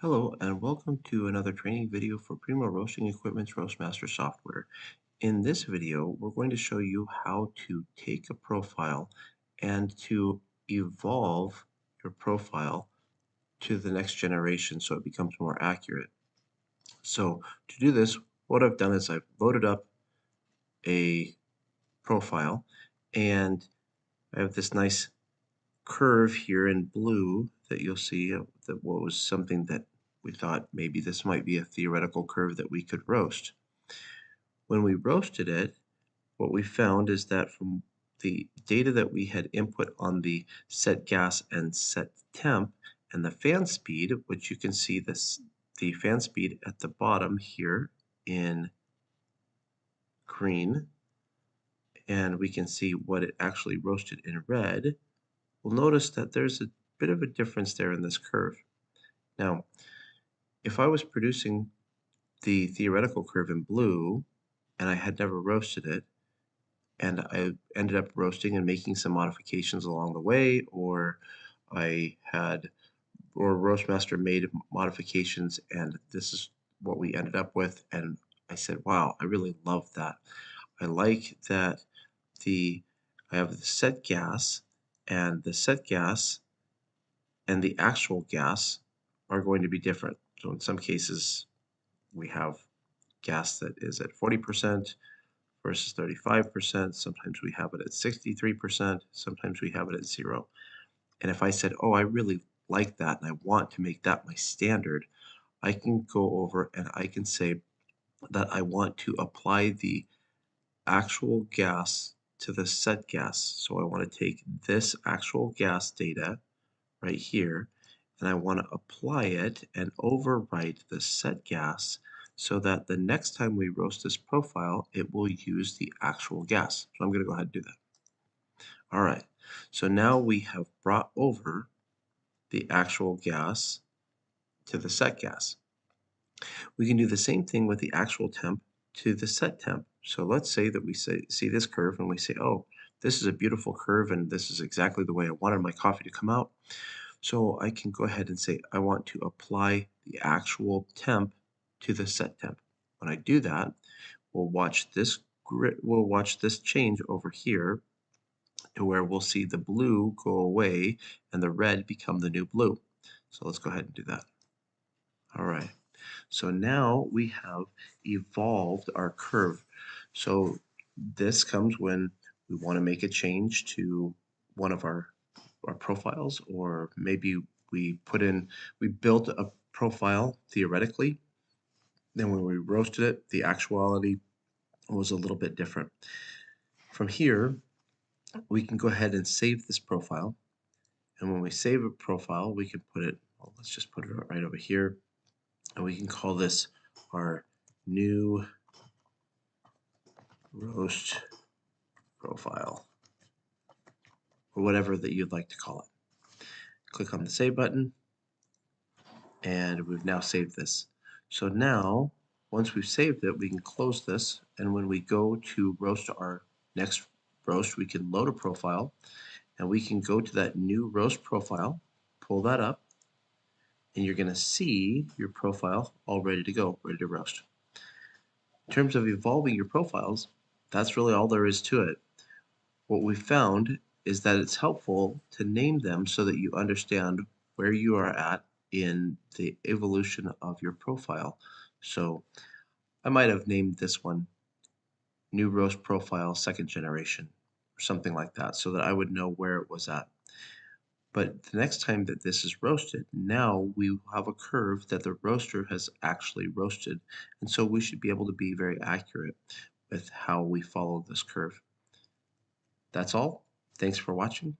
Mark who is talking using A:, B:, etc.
A: Hello and welcome to another training video for Primo Roasting Equipment's Roastmaster software. In this video, we're going to show you how to take a profile and to evolve your profile to the next generation so it becomes more accurate. So to do this, what I've done is I've loaded up a profile and I have this nice curve here in blue that you'll see that was something that we thought maybe this might be a theoretical curve that we could roast. When we roasted it, what we found is that from the data that we had input on the set gas and set temp and the fan speed, which you can see the fan speed at the bottom here in green, and we can see what it actually roasted in red, we'll notice that there's a bit of a difference there in this curve. Now, if I was producing the theoretical curve in blue and I had never roasted it, and I ended up roasting and making some modifications along the way, or Roastmaster made modifications and this is what we ended up with, and I said, wow, I really love that. I like that I have the set gas and the actual gas are going to be different. So in some cases, we have gas that is at 40% versus 35%. Sometimes we have it at 63%. Sometimes we have it at 0. And if I said, oh, I really like that and I want to make that my standard, I can go over and I can say that I want to apply the actual gas to the set gas. So I want to take this actual gas data right here, and I want to apply it and overwrite the set gas so that the next time we roast this profile, it will use the actual gas. So I'm going to go ahead and do that. All right, so now we have brought over the actual gas to the set gas. We can do the same thing with the actual temp to the set temp. So let's say that we see this curve and we say, oh, this is a beautiful curve and this is exactly the way I wanted my coffee to come out. So I can go ahead and say I want to apply the actual temp to the set temp. When I do that, we'll watch this change over here to where we'll see the blue go away and the red become the new blue. So let's go ahead and do that. All right. So now we have evolved our curve. So this comes when we want to make a change to one of our profiles, or maybe we built a profile theoretically, then when we roasted it, the actuality was a little bit different. From here, we can go ahead and save this profile. And when we save a profile, we can put it, well, let's just put it right over here. And we can call this our new roast profile, or whatever that you'd like to call it. Click on the save button, and we've now saved this. So now, once we've saved it, we can close this, and when we go to roast our next roast, we can load a profile, and we can go to that new roast profile, pull that up, and you're going to see your profile all ready to go, ready to roast. In terms of evolving your profiles, that's really all there is to it. What we found is that it's helpful to name them so that you understand where you are at in the evolution of your profile. So I might have named this one New Roast Profile Second Generation or something like that so that I would know where it was at. But the next time that this is roasted, now we have a curve that the roaster has actually roasted. And so we should be able to be very accurate with how we follow this curve. That's all. Thanks for watching.